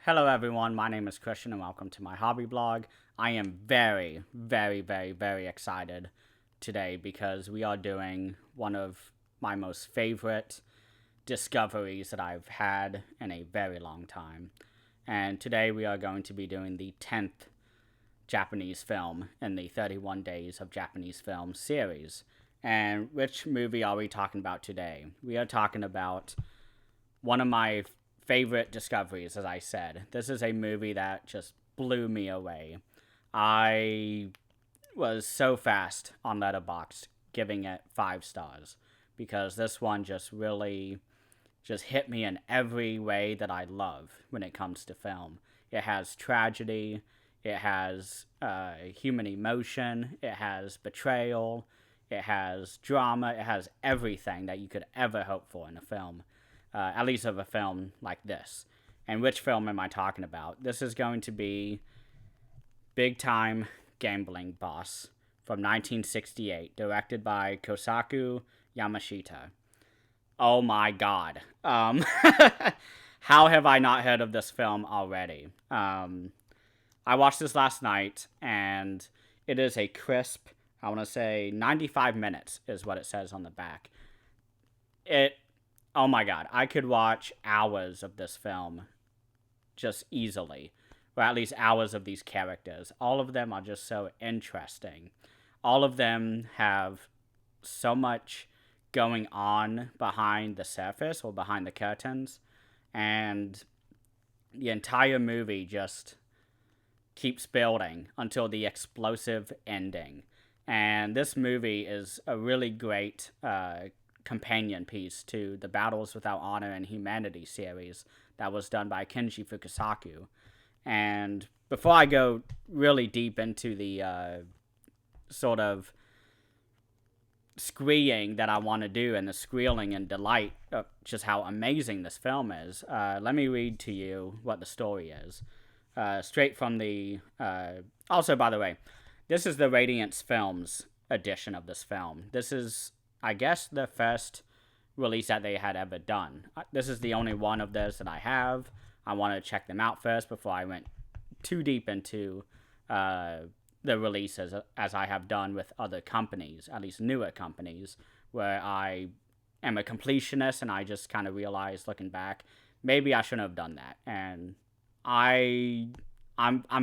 Hello everyone, my name is Christian and welcome to my hobby blog. I am very excited today because we are doing one of my most favorite discoveries that I've had in a very long time. And today we are going to be doing the 10th Japanese film in the 31 Days of Japanese Film series. And which movie are we talking about today? We are talking about one of my favorite discoveries, as I said. This is a movie that just blew me away. I was so fast on Letterboxd giving it 5 stars because this one just really just hit me in every way that I love when it comes to film. It has tragedy, it has human emotion, it has betrayal, it has drama, it has everything that you could ever hope for in a film, at least of a film like this. And which film am I talking about? This is going to be Big Time Gambling Boss from 1968, directed by Kosaku Yamashita. Oh my god. How have I not heard of this film already? I watched this last night, and it is a crisp, I want to say 95 minutes is what it says on the back. Oh my god, I could watch hours of this film just easily, or at least hours of these characters. All of them are just so interesting. All of them have so much going on behind the surface or behind the curtains, and the entire movie just keeps building until the explosive ending. And this movie is a really great companion piece to the Battles Without Honor and Humanity series that was done by Kenji Fukasaku. And before I go really deep into the sort of squeeing that I want to do and the squealing and delight of just how amazing this film is, let me read to you what the story is. Straight from the... also, by the way, this is the Radiance Films edition of this film. This is, I guess, the first release that they had ever done. This is the only one of theirs that I have. I wanted to check them out first before I went too deep into the releases, as I have done with other companies, at least newer companies, where I am a completionist and I just kind of realized, looking back, maybe I shouldn't have done that. And I'm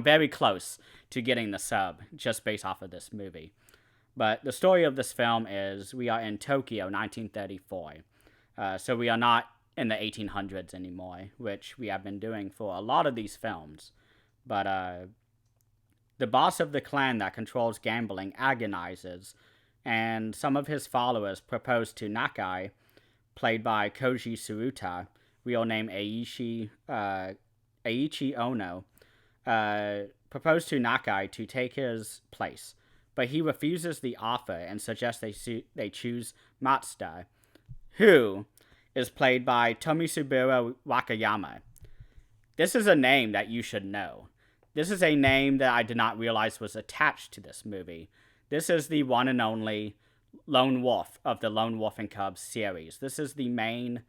very close to getting the sub just based off of this movie. But the story of this film is we are in Tokyo, 1934. So we are not in the 1800s anymore, which we have been doing for a lot of these films. But the boss of the clan that controls gambling agonizes, and some of his followers propose to Nakai, played by Koji Suruta, real name Aichi Ono, proposed to Nakai to take his place, but he refuses the offer and suggests they choose Matsuda, who is played by Tomisuburo Wakayama. This is a name that you should know. This is a name that I did not realize was attached to this movie. This is the one and only Lone Wolf of the Lone Wolf and Cubs series. This is the main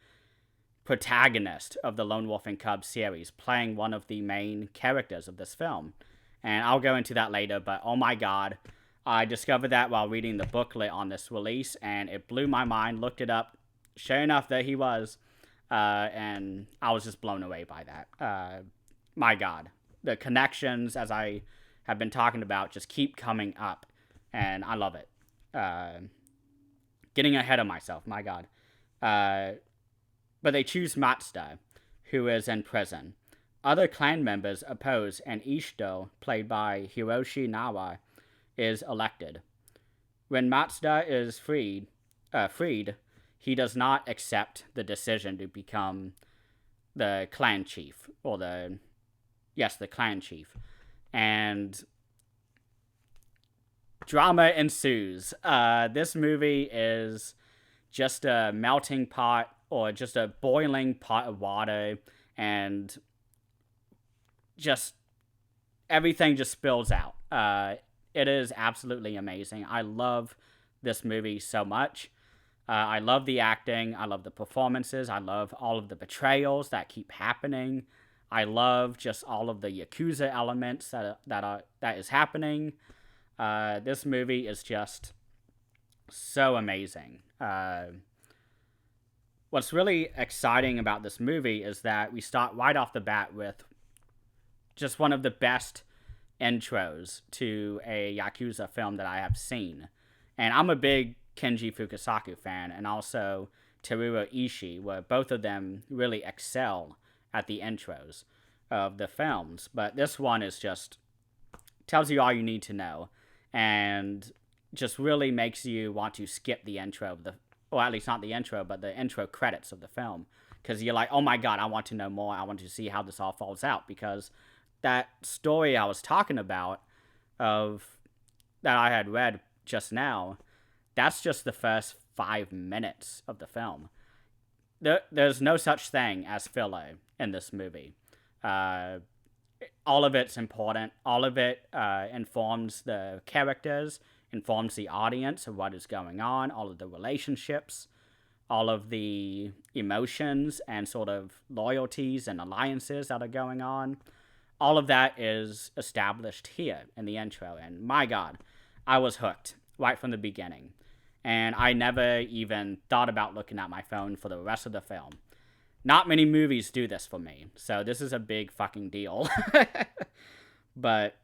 protagonist of the Lone Wolf and Cubs series, playing one of the main characters of this film. And I'll go into that later, but oh my god, I discovered that while reading the booklet on this release, and it blew my mind. Looked it up. Sure enough, there he was. And I was just blown away by that. My god. The connections, as I have been talking about, just keep coming up. And I love it. Getting ahead of myself, my god. But they choose Matsuda, who is in prison. Other clan members oppose, and Ishito, played by Hiroshi Nawa, is elected. When Matsuda is freed, he does not accept the decision to become the clan chief, or the clan chief. And drama ensues. This movie is just a melting pot, or just a boiling pot of water, and just everything just spills out. It is absolutely amazing. I love this movie so much. I love the acting. I love the performances. I love all of the betrayals that keep happening. I love just all of the Yakuza elements that is happening. This movie is just so amazing. What's really exciting about this movie is that we start right off the bat with just one of the best intros to a Yakuza film that I have seen. And I'm a big Kenji Fukasaku fan, and also Teruo Ishii, where both of them really excel at the intros of the films. But this one is just tells you all you need to know, and just really makes you want to skip the intro of the, or at least not the intro, but the intro credits of the film, because you're like, oh my god, I want to know more. I want to see how this all falls out, because that story I was talking about of that I had read just now, that's just the first 5 minutes of the film. There's no such thing as filler in this movie. All of it's important. All of it informs the characters, informs the audience of what is going on, all of the relationships, all of the emotions and sort of loyalties and alliances that are going on. All of that is established here in the intro, and my god, I was hooked right from the beginning. And I never even thought about looking at my phone for the rest of the film. Not many movies do this for me, so this is a big fucking deal. But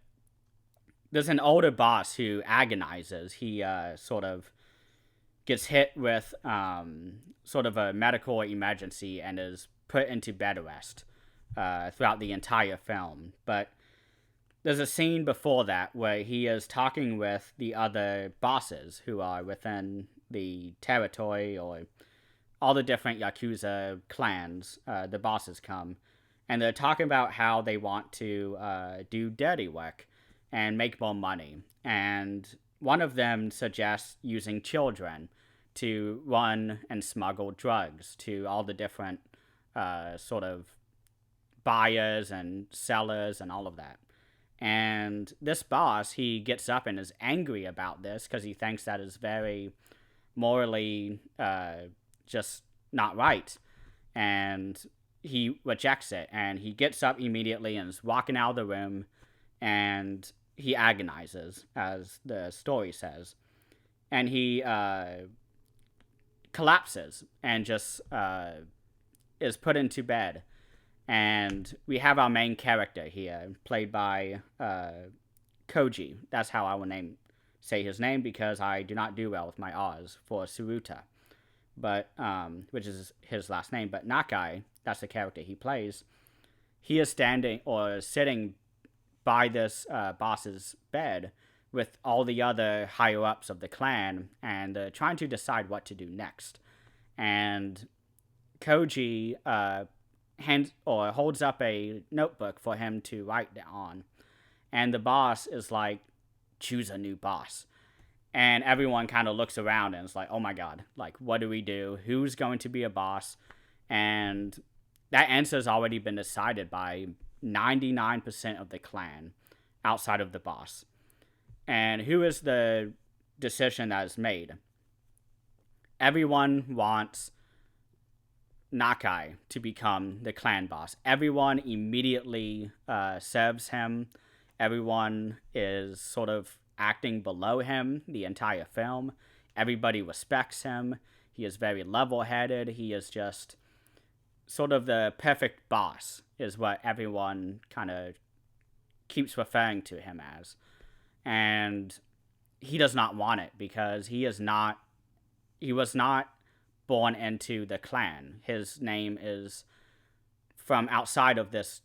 there's an older boss who agonizes. He sort of gets hit with sort of a medical emergency and is put into bed rest throughout the entire film. But there's a scene before that where he is talking with the other bosses who are within the territory, or all the different Yakuza clans. The bosses come, and they're talking about how they want to do dirty work and make more money. And one of them suggests using children to run and smuggle drugs to all the different sort of buyers and sellers and all of that. And this boss, he gets up and is angry about this because he thinks that is very morally just not right. And he rejects it, and he gets up immediately and is walking out of the room, and he agonizes, as the story says. And he collapses and just is put into bed. And we have our main character here, played by Koji. That's how I will say his name, because I do not do well with my R's, for Suruta, but which is his last name. But Nakai, that's the character he plays. He is standing or sitting by this boss's bed with all the other higher ups of the clan, and trying to decide what to do next. And Koji holds up a notebook for him to write on, and the boss is like, choose a new boss. And everyone kind of looks around and is like, oh my god, like, what do we do? Who's going to be a boss? And that answer has already been decided by 99% of the clan outside of the boss. And who is the decision that is made? Everyone wants Nakai to become the clan boss. Everyone immediately serves him. Everyone is sort of acting below him the entire film. Everybody respects him. He is very level-headed. He is just sort of the perfect boss, is what everyone kind of keeps referring to him as. And he does not want it, because he was not born into the clan. His name is from outside of this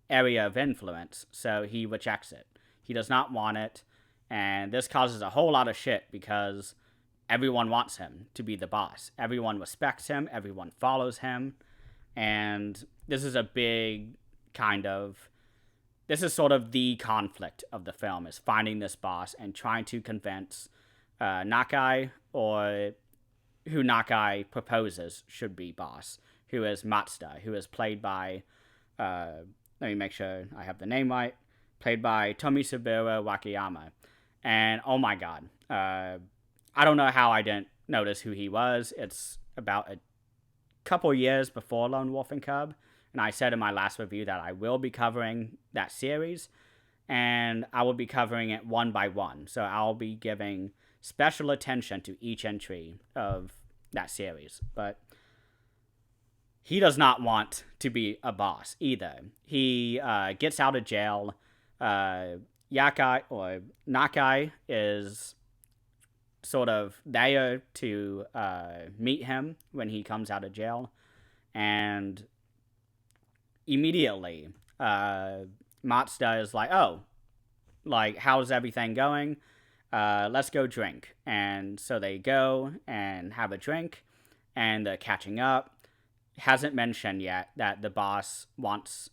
area of influence, so he rejects it. He does not want it, and this causes a whole lot of shit, because everyone wants him to be the boss. Everyone respects him, everyone follows him, and this is a big this is sort of the conflict of the film, is finding this boss and trying to convince Nakai, or who Nakai proposes should be boss, who is Matsuda, who is played by, let me make sure I have the name right, played by Tomisaburo Wakayama. And oh my god, I don't know how I didn't notice who he was. It's about a couple years before Lone Wolf and Cub, And I said in my last review that I will be covering that series, and I will be covering it one by one. So I'll be giving special attention to each entry of that series. But he does not want to be a boss either. He gets out of jail. Yakai or Nakai is sort of there to meet him when he comes out of jail. And immediately, Matsuda is like, oh, like, how's everything going? Let's go drink. And so they go and have a drink, and they're catching up. Hasn't mentioned yet that the boss wants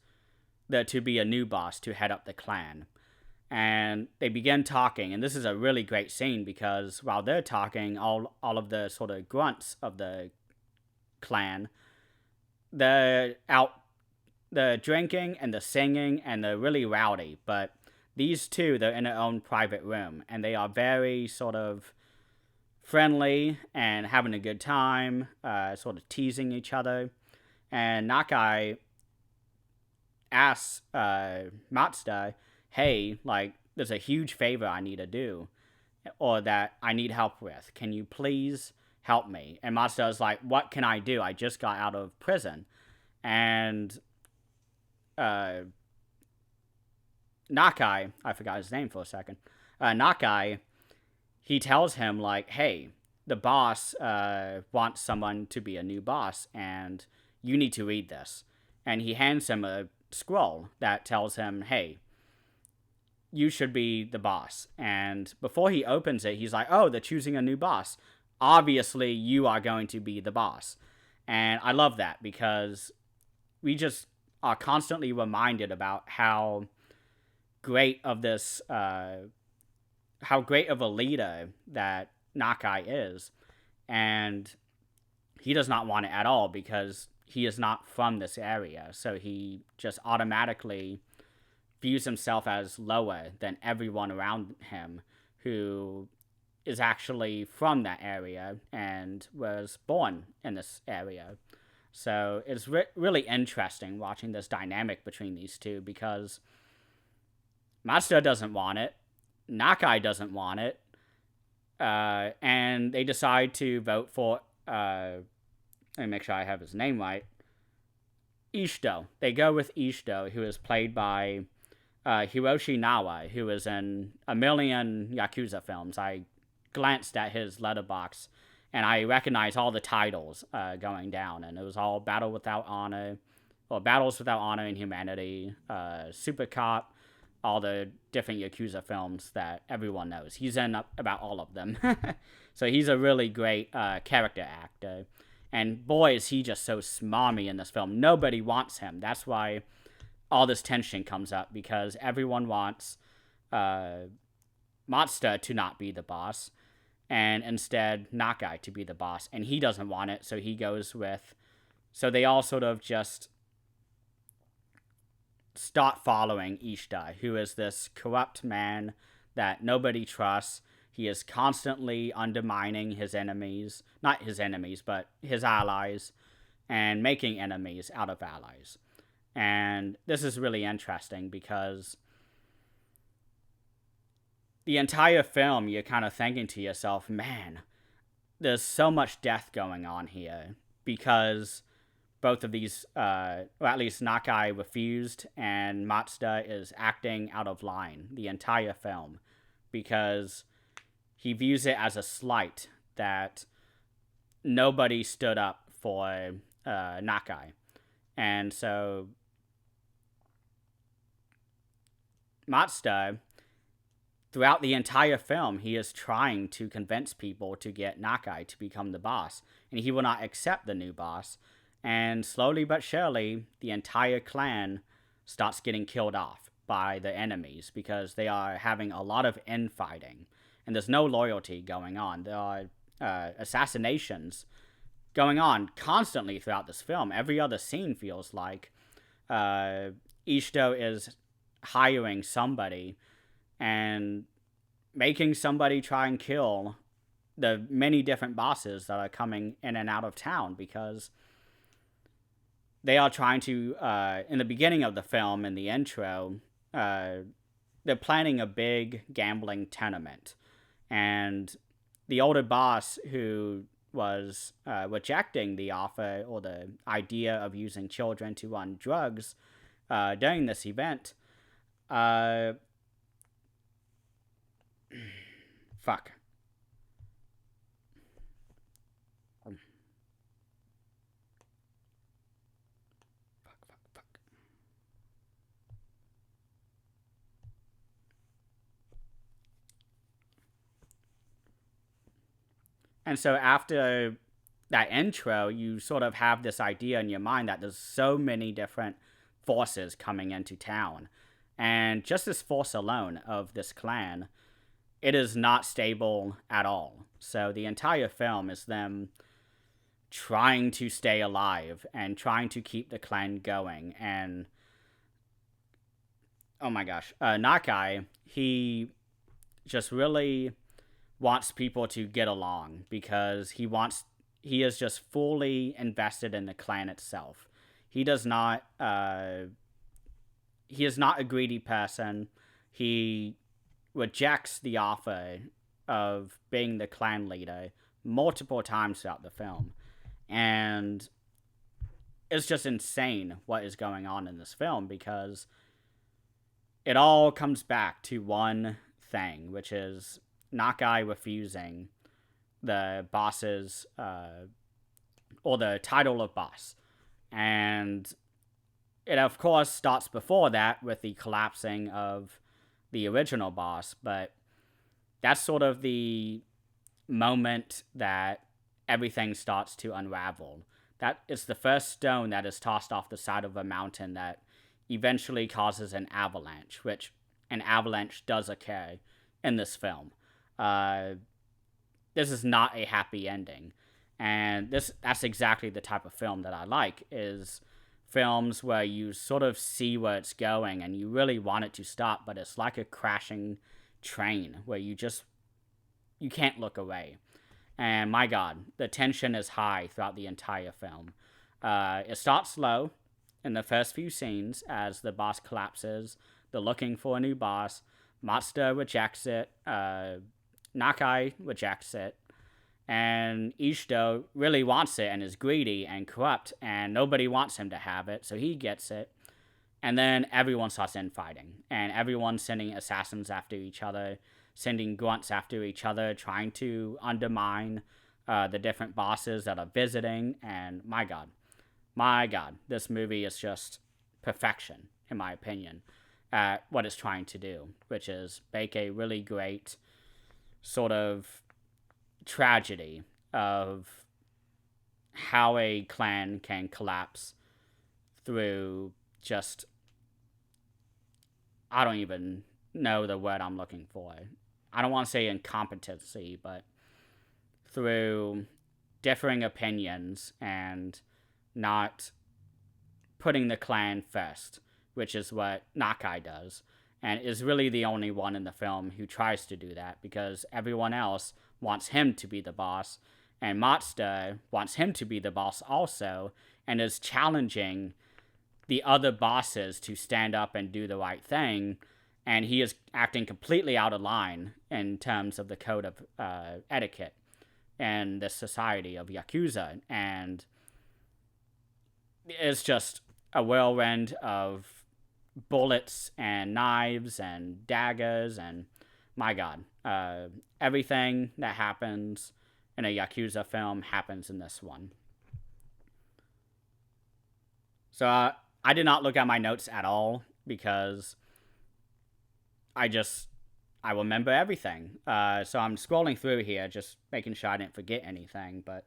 there to be a new boss to head up the clan. And they begin talking, and this is a really great scene because while they're talking, all of the sort of grunts of the clan, they're out, the drinking and the singing, and they're really rowdy. But these two, they're in their own private room, and they are very sort of friendly and having a good time, sort of teasing each other. And Nakai asks Matsuda, hey, like, there's a huge favor I need to do, or that I need help with. Can you please help me? And Matsuda's like, what can I do? I just got out of prison. And Nakai, I forgot his name for a second, Nakai, he tells him, like, hey, the boss wants someone to be a new boss, and you need to read this. And he hands him a scroll that tells him, hey, you should be the boss. And before he opens it, he's like, oh, they're choosing a new boss. Obviously, you are going to be the boss. And I love that because we just are constantly reminded about how great of this, how great of a leader that Nakai is. And he does not want it at all because he is not from this area. So he just automatically views himself as lower than everyone around him who is actually from that area and was born in this area. So it's really interesting watching this dynamic between these two because Matsuda doesn't want it, Nakai doesn't want it, and they decide to vote for, let me make sure I have his name right, Ishito. They go with Ishito, who is played by Hiroshi Nawa, who is in a million Yakuza films. I glanced at his letterbox, and I recognized all the titles going down, and it was all Battle Without Honor, or Battles Without Honor and Humanity, Super Cop, all the different Yakuza films that everyone knows. He's in about all of them. So he's a really great character actor. And boy, is he just so smarmy in this film. Nobody wants him. That's why all this tension comes up, because everyone wants Matsuda to not be the boss, and instead Nakai to be the boss. And he doesn't want it, so he goes with... So they all sort of just start following Ishida, who is this corrupt man that nobody trusts. He is constantly undermining his enemies, not his enemies, but his allies, and making enemies out of allies. And this is really interesting because the entire film, you're kind of thinking to yourself, man, there's so much death going on here because both of these, or at least Nakai refused, and Matsuda is acting out of line the entire film because he views it as a slight that nobody stood up for Nakai. And so Matsuda, throughout the entire film, he is trying to convince people to get Nakai to become the boss, and he will not accept the new boss. And slowly but surely, the entire clan starts getting killed off by the enemies because they are having a lot of infighting, and there's no loyalty going on. There are assassinations going on constantly throughout this film. Every other scene feels like Ishito is hiring somebody and making somebody try and kill the many different bosses that are coming in and out of town because they are trying to, in the beginning of the film, in the intro, they're planning a big gambling tournament. And the older boss, who was rejecting the offer or the idea of using children to run drugs during this event, fuck. And so after that intro, you sort of have this idea in your mind that there's so many different forces coming into town. And just this force alone of this clan, it is not stable at all. So the entire film is them trying to stay alive and trying to keep the clan going. And oh my gosh, Nakai, he just really wants people to get along because he is just fully invested in the clan itself. He does not he is not a greedy person. He rejects the offer of being the clan leader multiple times throughout the film. And it's just insane what is going on in this film because it all comes back to one thing, which is Nakai refusing the boss's, or the title of boss. And it, of course, starts before that with the collapsing of the original boss, but that's sort of the moment that everything starts to unravel. That is the first stone that is tossed off the side of a mountain that eventually causes an avalanche, which an avalanche does occur in this film. This is not a happy ending, and that's exactly the type of film that I like, is films where you sort of see where it's going and you really want it to stop, but it's like a crashing train where you can't look away. And my god, the tension is high throughout the entire film. It starts slow in the first few scenes as the boss collapses. They're looking for a new boss. Matsuda rejects it. Nakai rejects it. And Ishito really wants it and is greedy and corrupt, and nobody wants him to have it, so he gets it. And then everyone starts infighting, and everyone's sending assassins after each other, sending grunts after each other, trying to undermine the different bosses that are visiting. And my god, this movie is just perfection, in my opinion, at what it's trying to do, which is make a really great sort of tragedy of how a clan can collapse through just, I don't even know the word I'm looking for. I don't want to say incompetency, but through differing opinions and not putting the clan first, which is what Nakai does, and is really the only one in the film who tries to do that, because everyone else wants him to be the boss, and Matsuda wants him to be the boss also, and is challenging the other bosses to stand up and do the right thing, and he is acting completely out of line in terms of the code of etiquette and the society of Yakuza. And it's just a whirlwind of bullets and knives and daggers, and my god, everything that happens in a Yakuza film happens in this one. So I did not look at my notes at all because I remember everything. So I'm scrolling through here, just making sure I didn't forget anything, but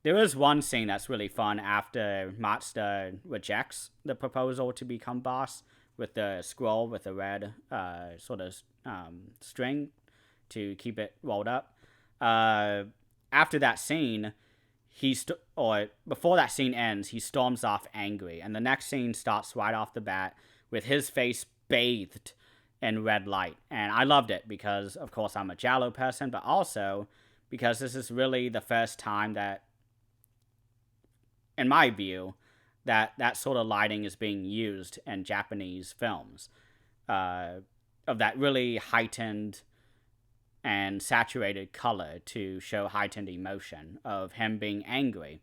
there is one scene that's really fun after Matsuda rejects the proposal to become boss with the scroll with the red sort of string to keep it rolled up. After that scene, or before that scene ends, he storms off angry, and the next scene starts right off the bat with his face bathed in red light. And I loved it because, of course, I'm a Giallo person, but also because this is really the first time that, in my view, that sort of lighting is being used in Japanese films, of that really heightened and saturated color to show heightened emotion of him being angry.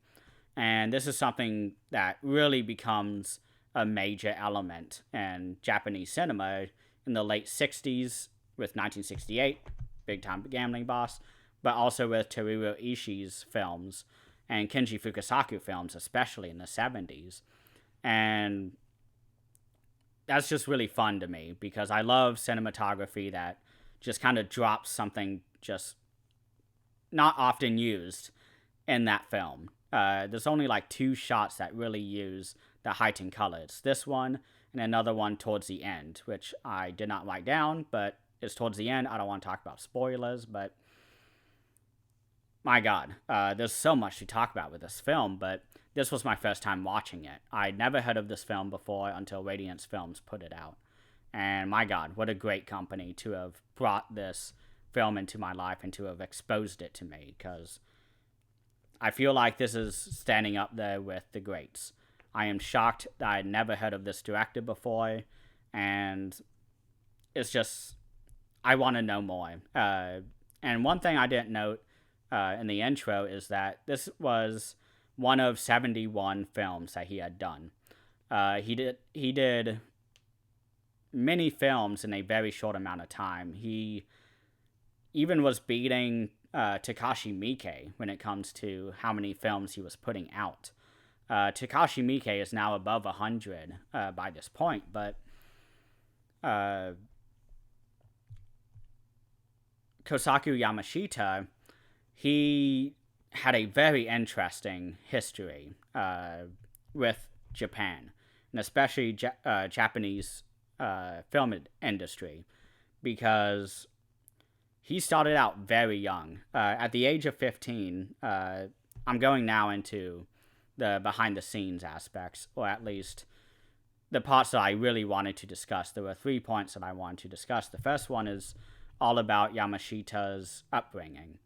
And this is something that really becomes a major element in Japanese cinema in the late 60s with 1968, Big Time Gambling Boss, but also with Teruo Ishii's films and Kenji Fukasaku films, especially in the 70s. And that's just really fun to me because I love cinematography that just kind of drops something just not often used in that film. There's only like 2 shots that really use the heightened colors. This one and another one towards the end, which I did not write down, but it's towards the end. I don't want to talk about spoilers, but my God, there's so much to talk about with this film, but this was my first time watching it. I'd never heard of this film before until Radiance Films put it out. And my God, what a great company to have brought this film into my life and to have exposed it to me, because I feel like this is standing up there with the greats. I am shocked that I'd never heard of this director before, and it's just, I want to know more. And one thing I didn't note in the intro is that this was one of 71 films that he had done. He did many films in a very short amount of time. He even was beating Takashi Miike when it comes to how many films he was putting out. Takashi Miike is now above 100 by this point, but Kosaku Yamashita, he had a very interesting history with Japan, and especially Japanese film industry, because he started out very young. At the age of 15, I'm going now into the behind-the-scenes aspects, or at least the parts that I really wanted to discuss. There were 3 points that I wanted to discuss. The first one is all about Yamashita's upbringing,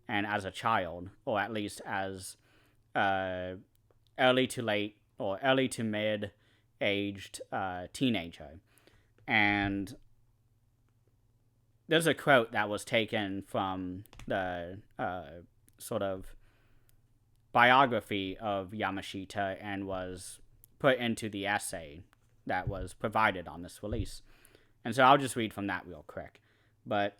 and as a child, or at least as early to mid-aged teenager. And there's a quote that was taken from the sort of biography of Yamashita and was put into the essay that was provided on this release. And so I'll just read from that real quick. But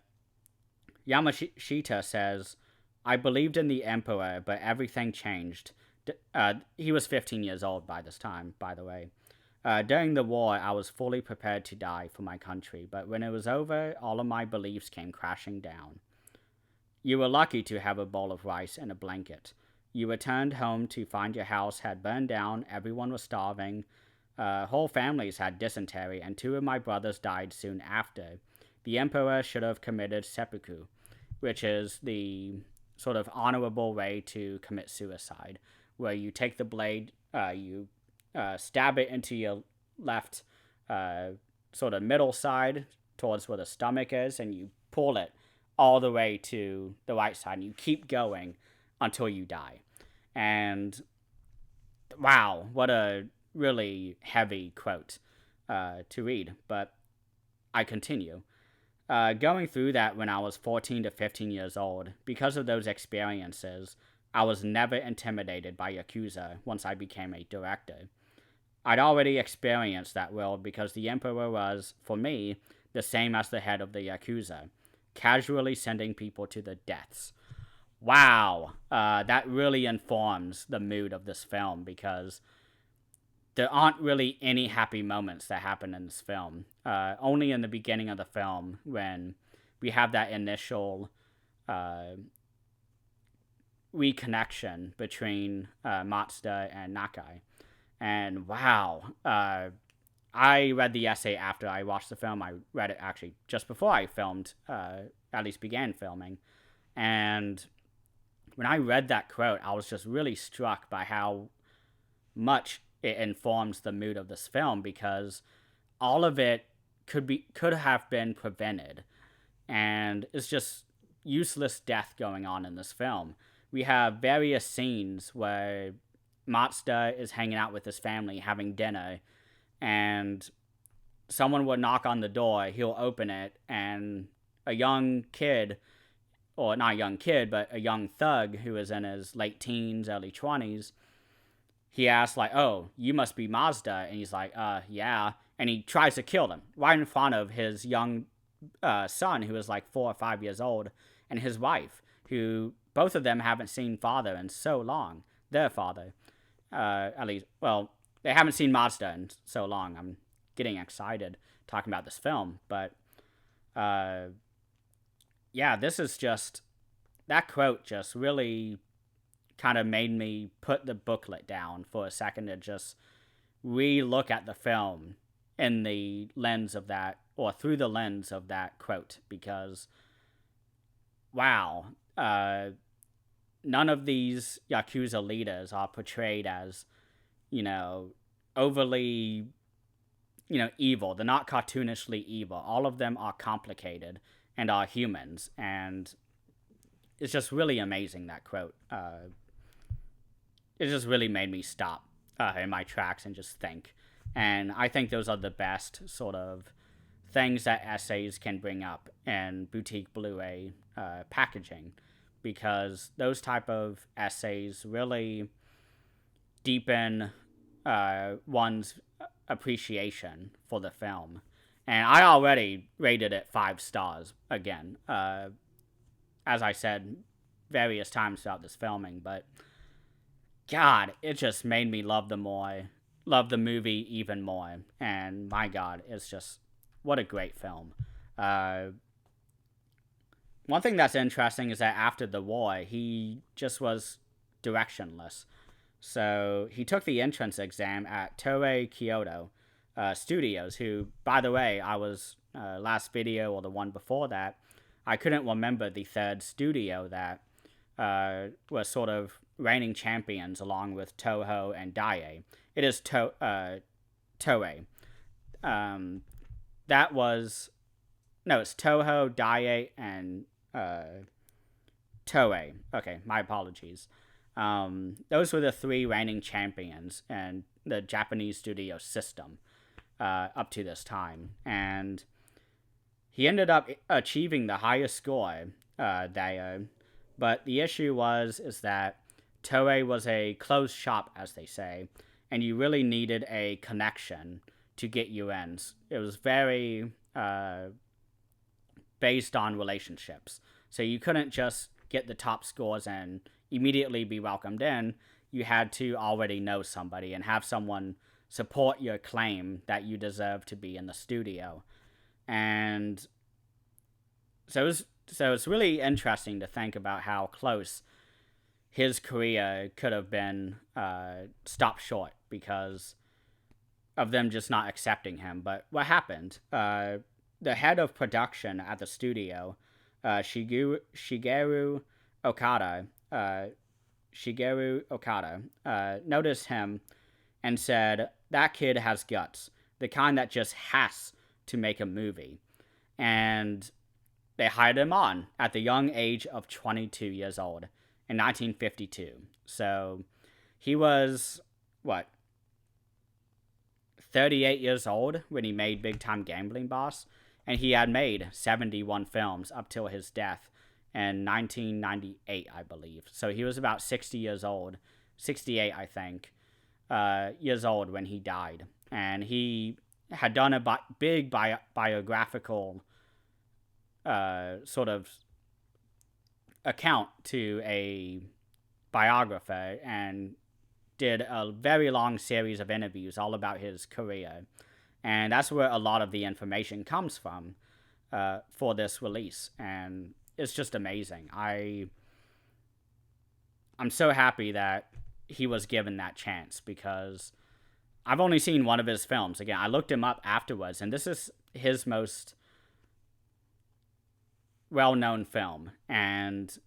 Yamashita says, "I believed in the emperor, but everything changed." He was 15 years old by this time, by the way. During the war, I was fully prepared to die for my country, but when it was over, all of my beliefs came crashing down. You were lucky to have a bowl of rice and a blanket. You returned home to find your house had burned down, everyone was starving, whole families had dysentery, and 2 of my brothers died soon after. The emperor should have committed seppuku, which is the sort of honorable way to commit suicide, where you take the blade, you stab it into your left sort of middle side towards where the stomach is, and you pull it all the way to the right side, and you keep going until you die. And wow, what a really heavy quote to read, but I continue. Going through that when I was 14 to 15 years old, because of those experiences, I was never intimidated by Yakuza once I became a director. I'd already experienced that world because the Emperor was, for me, the same as the head of the Yakuza, casually sending people to their deaths. Wow, that really informs the mood of this film, because there aren't really any happy moments that happen in this film. Only in the beginning of the film, when we have that initial reconnection between Matsuda and Nakai. And wow, I read the essay after I watched the film. I read it actually just before I filmed, at least began filming. And when I read that quote, I was just really struck by how much it informs the mood of this film, because all of it could have been prevented. And it's just, useless death going on in this film. We have various scenes where Matsuda is hanging out with his family having dinner, and someone would knock on the door, he'll open it, and a young kid, or not a young kid, but a young thug who is in his late teens, early 20s, he asks, like, oh, you must be Mazda. And he's like, yeah. And he tries to kill him right in front of his young son, who is like 4 or 5 years old, and his wife, who both of them haven't seen father in so long. Their father. At least, well, they haven't seen Mazda in so long. I'm getting excited talking about this film. But, yeah, this is just, that quote just really kind of made me put the booklet down for a second to just re-look at the film in the lens of that, or through the lens of that quote, because, wow, none of these Yakuza leaders are portrayed as, overly, evil. They're not cartoonishly evil. All of them are complicated and are humans, and it's just really amazing, that quote. It just really made me stop in my tracks and just think. And I think those are the best sort of things that essays can bring up in boutique Blu-ray packaging, because those type of essays really deepen one's appreciation for the film. And I already rated it 5 stars again, as I said various times throughout this filming, but God, it just made me love the movie even more. And my God, it's just, what a great film. One thing that's interesting is that after the war, he just was directionless. So he took the entrance exam at Toei Kyoto Studios, who, by the way, I was, last video or the one before that, I couldn't remember the third studio that was sort of reigning champions along with Toho and Daiei. It is Toei. That was... No, it's Toho, Daiei, and Toei. Okay, my apologies. Those were the 3 reigning champions in the Japanese studio system up to this time. And he ended up achieving the highest score there. But the issue is that Toei was a closed shop, as they say, and you really needed a connection to get you in. It was very based on relationships. So you couldn't just get the top scores and immediately be welcomed in. You had to already know somebody and have someone support your claim that you deserve to be in the studio. And so it's really interesting to think about how close his career could have been stopped short because of them just not accepting him. But what happened? The head of production at the studio, Shigeru Okada, noticed him and said, that kid has guts, the kind that just has to make a movie. And they hired him on at the young age of 22 years old in 1952. So he was, 38 years old when he made Big Time Gambling Boss, and he had made 71 films up till his death in 1998, I believe. So he was about 68, I think, years old when he died. And he had done a big biographical sort of account to a biographer and did a very long series of interviews all about his career. And that's where a lot of the information comes from for this release. And it's just amazing. I'm so happy that he was given that chance, because I've only seen one of his films. Again, I looked him up afterwards, and this is his most well-known film. And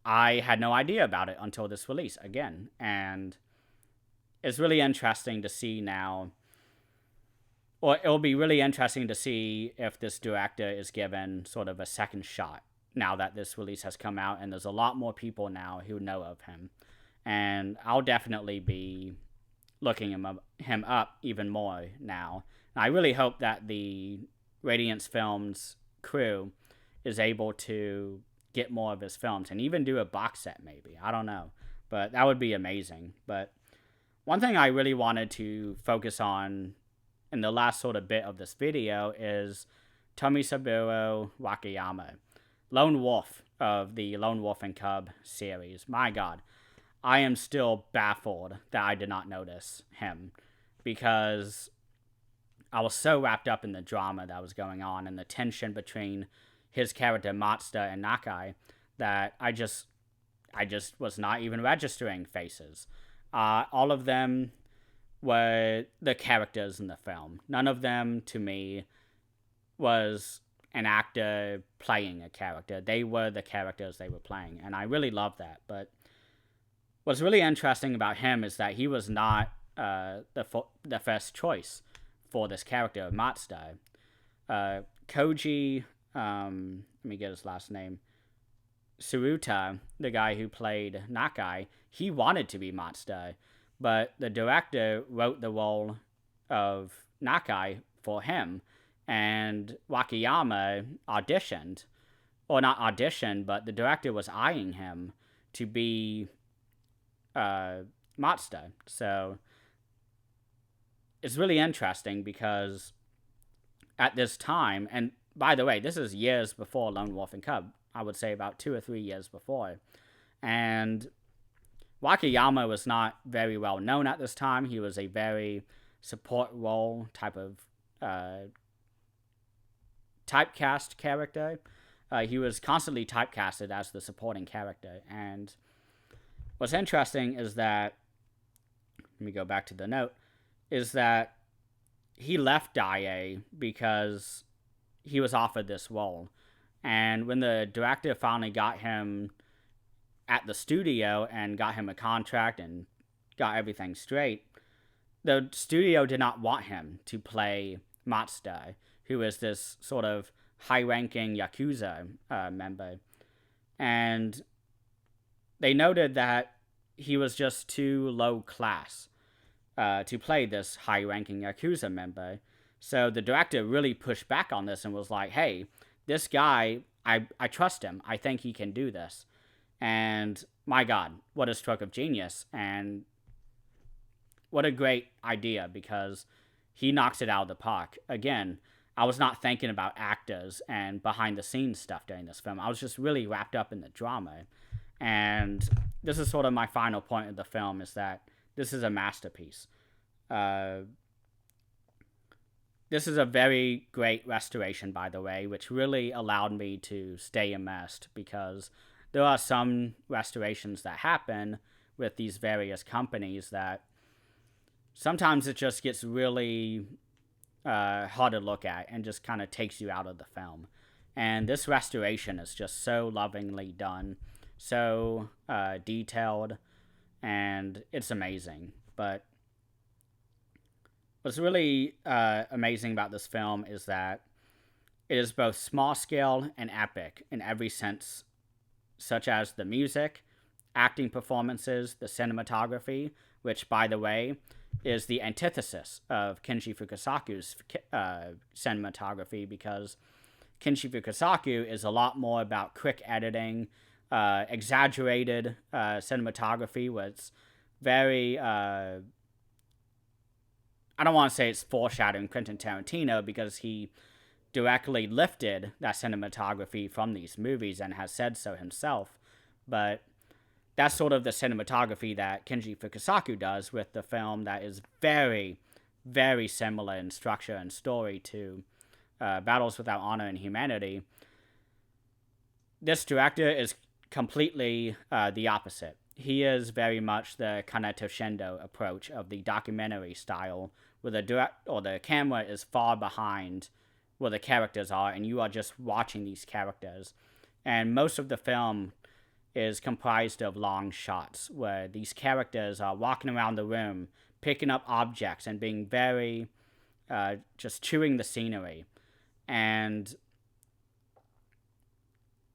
I had no idea about it until this release again. And it's really interesting to see now, or it'll be really interesting to see if this director is given sort of a second shot now that this release has come out, and there's a lot more people now who know of him. And I'll definitely be looking him up even more now. And I really hope that the Radiance Films crew is able to get more of his films and even do a box set, maybe. I don't know. But that would be amazing. But one thing I really wanted to focus on in the last sort of bit of this video is Tomisaburo Wakayama, Lone Wolf of the Lone Wolf and Cub series. My God, I am still baffled that I did not notice him, because I was so wrapped up in the drama that was going on and the tension between his character Matsuda and Nakai that I just was not even registering faces. All of them were the characters in the film. None of them, to me, was an actor playing a character. They were the characters they were playing, and I really love that. But what's really interesting about him is that he was not the first choice for this character, Matsuda. Koji, let me get his last name, Suruta, the guy who played Nakai, he wanted to be Matsuda, but the director wrote the role of Nakai for him, and Wakayama auditioned, or not auditioned, but the director was eyeing him to be Matsuda. So it's really interesting because at this time, and by the way, this is years before Lone Wolf and Cub, I would say about 2 or 3 years before, and Wakayama was not very well known at this time. He was a very support role type of typecast character. He was constantly typecasted as the supporting character. And what's interesting is that, let me go back to the note, is that he left Daiei because he was offered this role. And when the director finally got him at the studio and got him a contract and got everything straight, the studio did not want him to play Matsuda, who is this sort of high-ranking Yakuza member. And they noted that he was just too low class to play this high-ranking Yakuza member. So the director really pushed back on this and was like, hey, this guy, I trust him. I think he can do this. And my God, what a stroke of genius. And what a great idea, because he knocks it out of the park. Again, I was not thinking about actors and behind the scenes stuff during this film. I was just really wrapped up in the drama. And this is sort of my final point of the film, is that this is a masterpiece. This is a very great restoration, by the way, which really allowed me to stay immersed, because there are some restorations that happen with these various companies that sometimes it just gets really hard to look at and just kind of takes you out of the film. And this restoration is just so lovingly done, so detailed, and it's amazing. But what's really amazing about this film is that it is both small scale and epic in every sense, such as the music, acting performances, the cinematography, which, by the way, is the antithesis of Kenji Fukasaku's cinematography, because Kenji Fukasaku is a lot more about quick editing, exaggerated cinematography, where it's very... I don't want to say it's foreshadowing Quentin Tarantino, because he directly lifted that cinematography from these movies and has said so himself, but that's sort of the cinematography that Kenji Fukasaku does with the film, that is very, very similar in structure and story to Battles Without Honor and Humanity. This director is completely the opposite. He is very much the Kaneto Shindo approach of the documentary style, where the camera is far behind where the characters are, and you are just watching these characters. And most of the film is comprised of long shots, where these characters are walking around the room, picking up objects, and being very, just chewing the scenery. And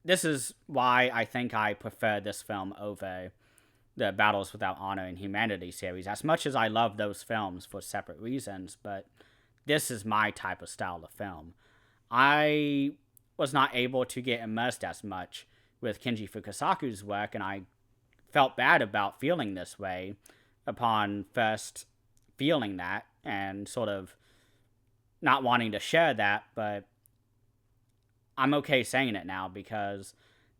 this is why I think I prefer this film over the Battles Without Honor and Humanity series. As much as I love those films for separate reasons, but this is my type of style of film. I was not able to get immersed as much with Kenji Fukasaku's work, and I felt bad about feeling this way upon first feeling that and sort of not wanting to share that, but I'm okay saying it now because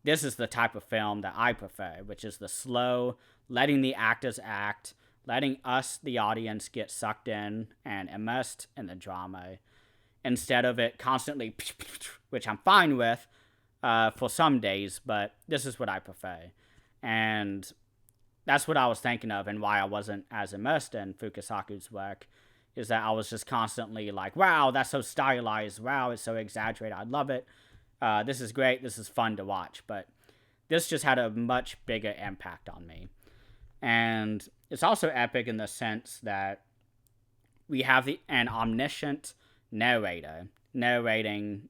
this is the type of film that I prefer, which is the slow, letting the actors act, letting us, the audience, get sucked in and immersed in the drama, instead of it constantly, which I'm fine with for some days, but this is what I prefer. And that's what I was thinking of, and why I wasn't as immersed in Fukasaku's work, is that I was just constantly like, wow, that's so stylized, wow, it's so exaggerated, I love it, this is great, this is fun to watch. But this just had a much bigger impact on me. And it's also epic in the sense that we have an omniscient narrator narrating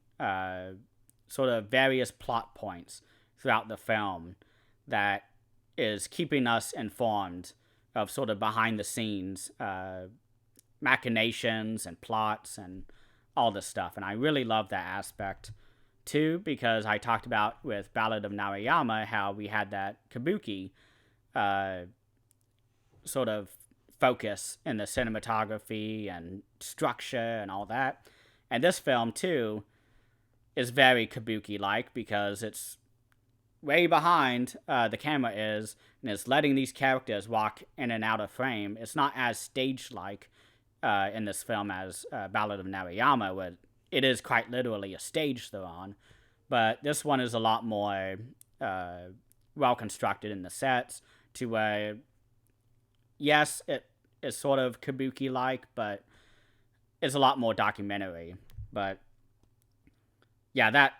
sort of various plot points throughout the film that is keeping us informed of sort of behind the scenes machinations and plots and all this stuff. And I really love that aspect too, because I talked about with Ballad of Narayama how we had that kabuki sort of focus in the cinematography and structure and all that. And this film too is very kabuki-like because it's way behind the camera is, and it's letting these characters walk in and out of frame. It's not as stage-like in this film as Ballad of Narayama, where it is quite literally a stage they're on. But this one is a lot more well-constructed in the sets, to where, yes, it is sort of kabuki-like, but it's a lot more documentary. But yeah, that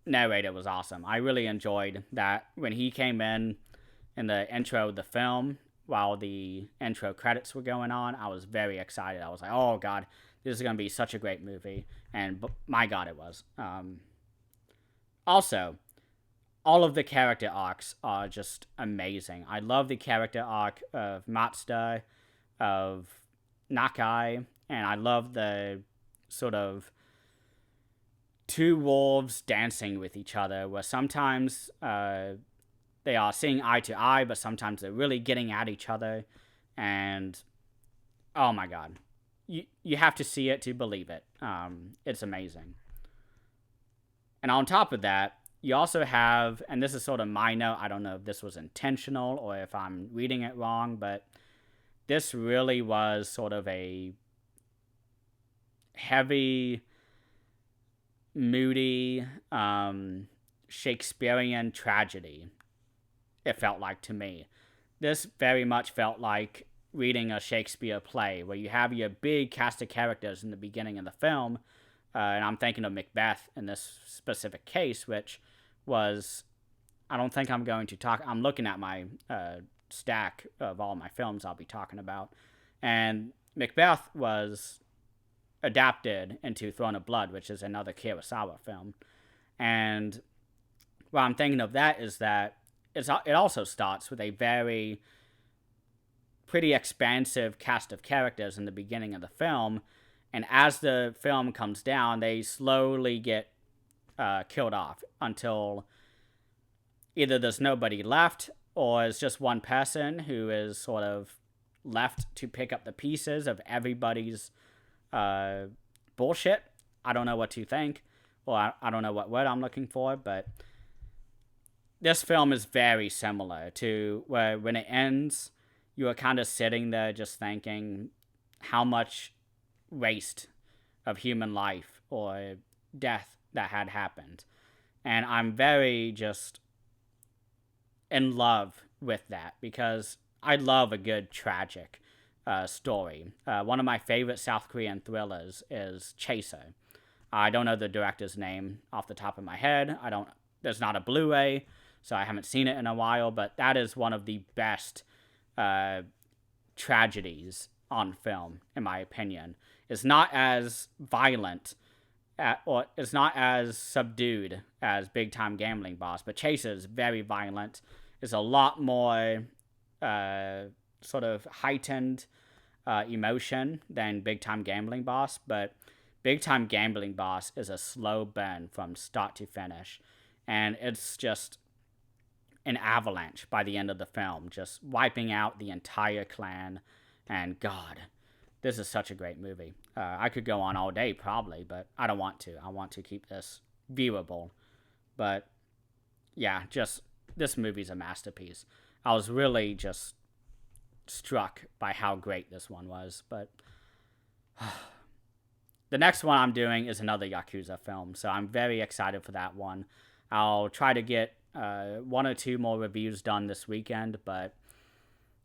narrator was awesome. I really enjoyed that when he came in the intro of the film, while the intro credits were going on. I was very excited. I was like, oh god, this is going to be such a great movie. And my god, it was. Also, all of the character arcs are just amazing. I love the character arc of Matsuda, of Nakai, and I love the sort of two wolves dancing with each other, where sometimes they are seeing eye to eye, but sometimes they're really getting at each other. And oh my god, you have to see it to believe it. It's amazing. And on top of that, you also have, and this is sort of my note, I don't know if this was intentional or if I'm reading it wrong, but this really was sort of a heavy, moody, Shakespearean tragedy, it felt like to me. This very much felt like reading a Shakespeare play, where you have your big cast of characters in the beginning of the film, and I'm thinking of Macbeth in this specific case, which was, I don't think I'm going to talk, I'm looking at my stack of all my films I'll be talking about, and Macbeth was adapted into Throne of Blood, which is another Kurosawa film. And what I'm thinking of that is that it also starts with a very pretty expansive cast of characters in the beginning of the film, and as the film comes down, they slowly get killed off until either there's nobody left, or it's just one person who is sort of left to pick up the pieces of everybody's bullshit. I don't know what to think, or I don't know what word I'm looking for, but this film is very similar to where when it ends, you are kind of sitting there just thinking how much waste of human life or death that had happened. And I'm very just in love with that, because I love a good tragic story. One of my favorite South Korean thrillers is Chaser. I don't know the director's name off the top of my head. There's not a Blu-ray, so I haven't seen it in a while, but that is one of the best tragedies on film, in my opinion. It's not as violent or it's not as subdued as Big Time Gambling Boss, but Chase is very violent. It's a lot more sort of heightened emotion than Big Time Gambling Boss, but Big Time Gambling Boss is a slow burn from start to finish, and it's just an avalanche by the end of the film, just wiping out the entire clan. And God, this is such a great movie. I could go on all day probably, but I don't want to. I want to keep this viewable. But yeah, just this movie's a masterpiece. I was really just struck by how great this one was. But the next one I'm doing is another Yakuza film, so I'm very excited for that one. I'll try to get one or two more reviews done this weekend, but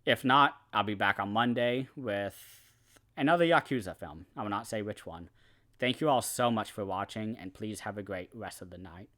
if not, I'll be back on Monday with another Yakuza film. I will not say which one. Thank you all so much for watching, and please have a great rest of the night.